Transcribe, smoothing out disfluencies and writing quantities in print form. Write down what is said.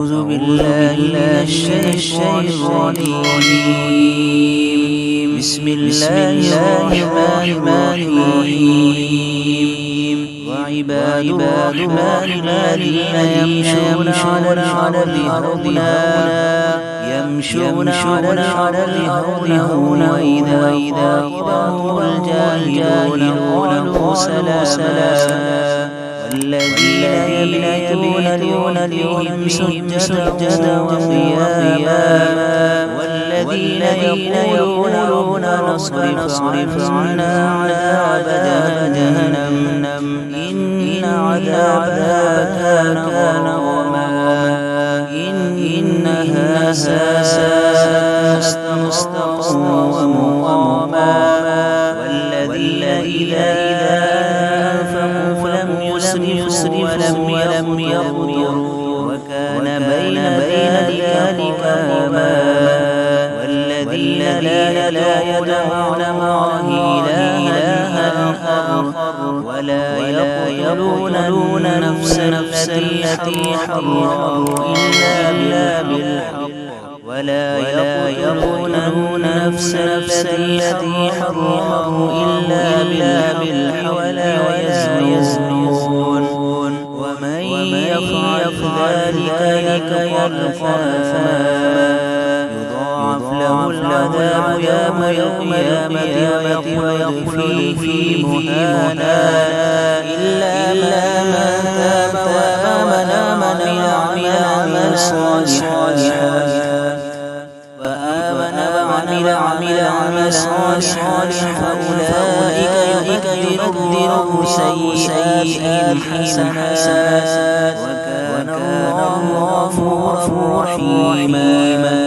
أعوذ بالله من الشيطان الرجيم. بسم الله الرحمن الرحيم. وعباد الرحمن الذين يمشون على الأرض هونا وإذا خاطبهم الجاهلون قالوا سلاما. والذين يبيتون لربهم سجدا وقياما. والذين يقولون نصرف عنا عذاب جهنم إن عذابها كان غراما إنها ساءت مستقرا ومقاما. والذين إذا أنفقوا لم يسرفوا ولم يقتروا وكان بين ذلك قواما. والذين لا يدعون مع الله إلها آخر ولا يقتلون النفس التي حرم إلا بالحق ولا يقتلون النفس التي حرم إلا بالحق ولا يزنون. ومن يفعل ذلك يلقى يضاعف له العذاب يوم القيامة ويخلد فيه مهانا إلا من تاب وآمن وعمل صالحا فأولئك يبدل سيئات حسنات وكان الله غفورا رحيما.